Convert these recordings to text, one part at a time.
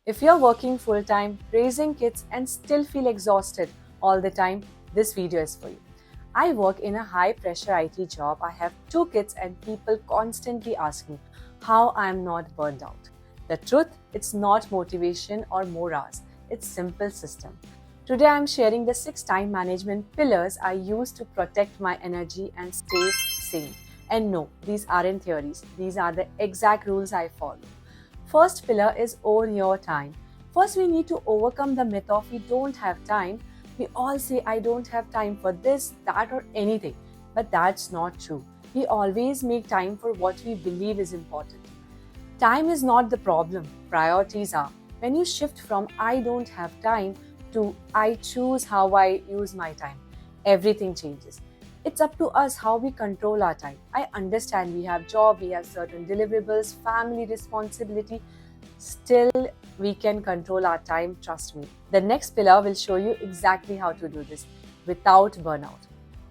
If you're working full time, raising kids, and still feel exhausted all the time, this video is for you. I work in a high pressure IT job. I have two kids, and people constantly ask me how I'm not burned out. The truth, it's not motivation or more hours, it's simple system. Today I'm sharing the 6 time management pillars I use to protect my energy and stay sane. And no, these aren't theories, these are the exact rules I follow. First pillar is own your time. First, we need to overcome the myth of we don't have time. We all say, I don't have time for this, that, or anything. But that's not true. We always make time for what we believe is important. Time is not the problem, priorities are. When you shift from I don't have time to I choose how I use my time, everything changes. It's up to us how we control our time. I understand we have job, we have certain deliverables, family responsibility. Still, we can control our time, trust me. The next pillar will show you exactly how to do this without burnout.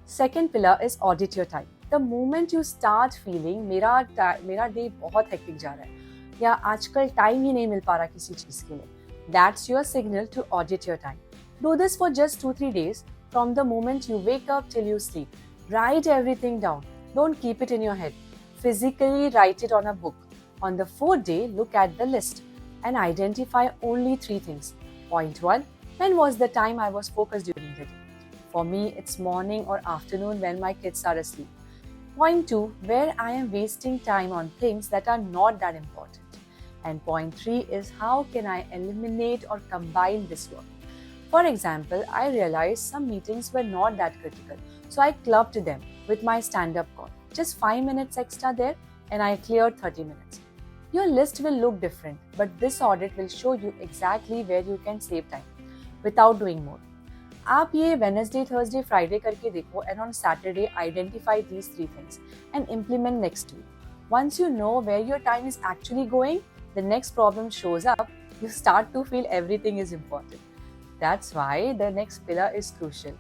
Second pillar is audit your time. The moment you start feeling मेरा day बहुत hectic जा रहा है या आजकल time ही नहीं मिल पा रहा किसी चीज के लिए, that's your signal to audit your time. Do this for just 2-3 days from the moment you wake up till you sleep. Write everything down. Don't keep it in your head. Physically write it on a book. On the fourth day, look at the list and identify only 3 things. Point 1. When was the time I was focused during the day? For me, it's morning or afternoon when my kids are asleep. Point 2. Where I am wasting time on things that are not that important. And point 3 is how can I eliminate or combine this work? For example, I realized some meetings were not that critical, so I clubbed them with my stand-up call. Just 5 minutes extra there and I cleared 30 minutes. Your list will look different, but this audit will show you exactly where you can save time without doing more. आप ये Wednesday, Thursday, Friday करके देखो and on Saturday identify these 3 things and implement next week. Once you know where your time is actually going, the next problem shows up, you start to feel everything is important. That's why the next pillar is crucial.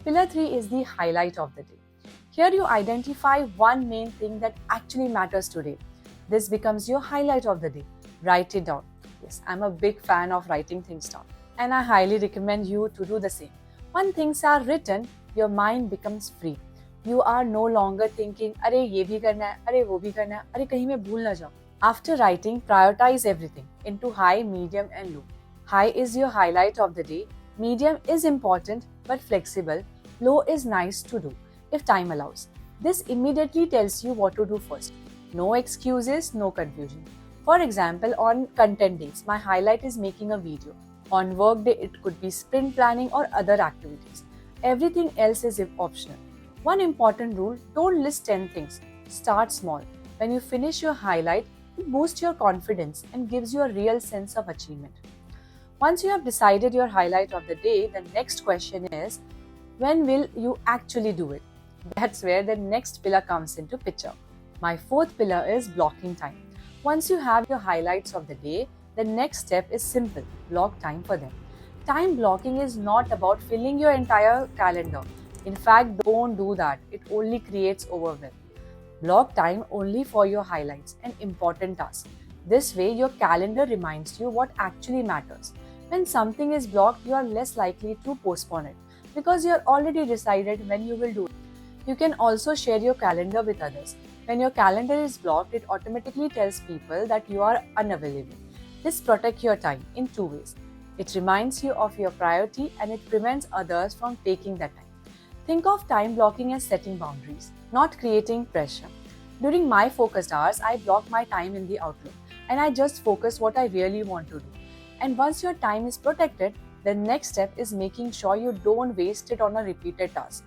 Pillar 3 is the highlight of the day. Here you identify one main thing that actually matters today. This becomes your highlight of the day. Write it down. Yes, I'm a big fan of writing things down, and I highly recommend you to do the same. When things are written, your mind becomes free. You are no longer thinking, अरे ये भी करना है, अरे वो भी करना है, अरे कहीं मैं भूल ना जाऊँ. After writing, prioritize everything into high, medium, and low. High is your highlight of the day. Medium is important but flexible. Low is nice to do if time allows. This immediately tells you what to do first. No excuses, no confusion. For example, on content days, my highlight is making a video. On work day, it could be sprint planning or other activities. Everything else is optional. One important rule, don't list 10 things. Start small. When you finish your highlight, it boosts your confidence and gives you a real sense of achievement. Once you have decided your highlight of the day, the next question is, when will you actually do it? That's where the next pillar comes into picture. My fourth pillar is blocking time. Once you have your highlights of the day, the next step is simple, block time for them. Time blocking is not about filling your entire calendar. In fact, don't do that. It only creates overwhelm. Block time only for your highlights and important tasks. This way, your calendar reminds you what actually matters. When something is blocked, you are less likely to postpone it because you are already decided when you will do it. You can also share your calendar with others. When your calendar is blocked, it automatically tells people that you are unavailable. This protects your time in 2 ways. It reminds you of your priority and it prevents others from taking that time. Think of time blocking as setting boundaries, not creating pressure. During my focused hours, I block my time in the Outlook and I just focus what I really want to do. And once your time is protected, the next step is making sure you don't waste it on a repeated task.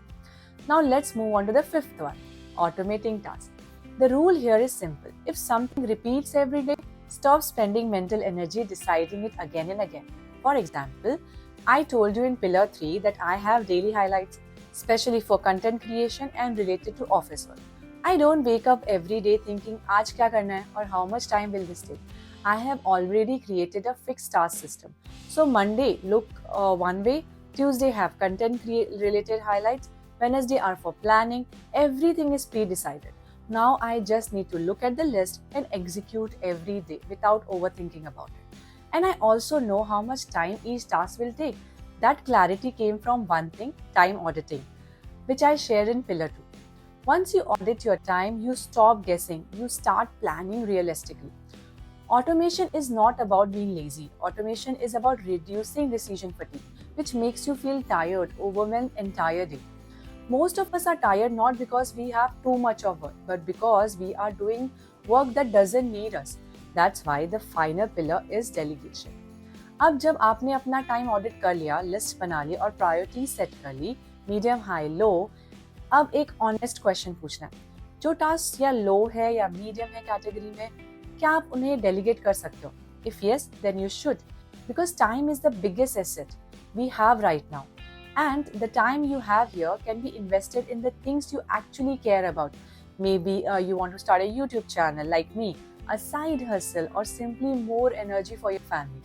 Now let's move on to the fifth one, automating tasks. The rule here is simple. If something repeats every day, stop spending mental energy deciding it again and again. For example, I told you in pillar 3 that I have daily highlights, especially for content creation and related to office work. I don't wake up every day thinking आज क्या करना है or how much time will this take. I have already created a fixed task system. So Monday look one way, Tuesday have content related highlights, Wednesday are for planning. Everything is pre-decided. Now I just need to look at the list and execute every day without overthinking about it. And I also know how much time each task will take. That clarity came from one thing, time auditing, which I shared in Pillar 2. Once you audit your time, you stop guessing, you start planning realistically. Automation is not about being lazy. Automation is about reducing decision fatigue, which makes you feel tired, overwhelmed entire day. Most of us are tired not because we have too much of work, but because we are doing work that doesn't need us. That's why the final pillar is delegation. अब जब आपने अपना time audit कर लिया, list बना ली और priority set कर ली, medium, high, लो, अब एक ऑनेस्ट क्वेश्चन पूछना है, जो टास्क या लो है या मीडियम है कैटेगरी में, क्या आप उन्हें डेलीगेट कर सकते हो? If yes, then you should, because time is the biggest asset we have right now. And the time you have here can be invested in the things you actually care about. Maybe you want to start a YouTube channel like me, a side hustle, or simply more energy for your family.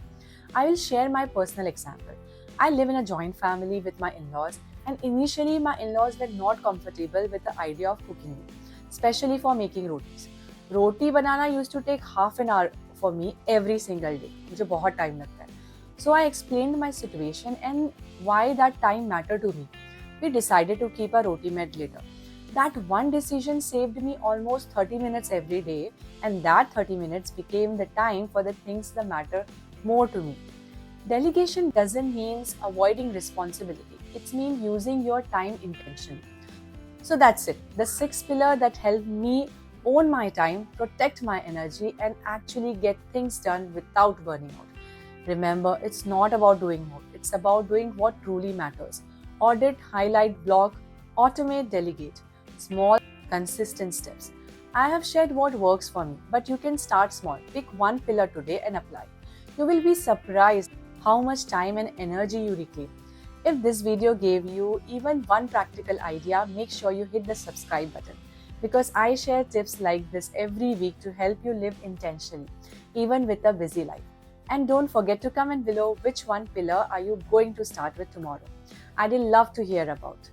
I will share my personal example. I live in a joint family with my in-laws, and initially my in-laws were not comfortable with the idea of cooking me, especially for making rotis. Roti banana used to take half an hour for me every single day. मुझे बहुत time लगता है. So I explained my situation and why that time mattered to me. We decided to keep a roti made later. That one decision saved me almost 30 minutes every day, and that 30 minutes became the time for the things that matter more to me. Delegation doesn't mean avoiding responsibility. It means using your time intentionally. So that's it. The sixth pillar that helped me own my time, protect my energy, and actually get things done without burning out. Remember, it's not about doing more, it's about doing what truly matters. Audit, highlight, block, automate, delegate. Small, consistent steps. I have shared what works for me, but you can start small. Pick one pillar today and apply. You will be surprised how much time and energy you reclaim. If this video gave you even one practical idea, make sure you hit the subscribe button, because I share tips like this every week to help you live intentionally, even with a busy life. And don't forget to comment below which one pillar are you going to start with tomorrow. I'd love to hear about.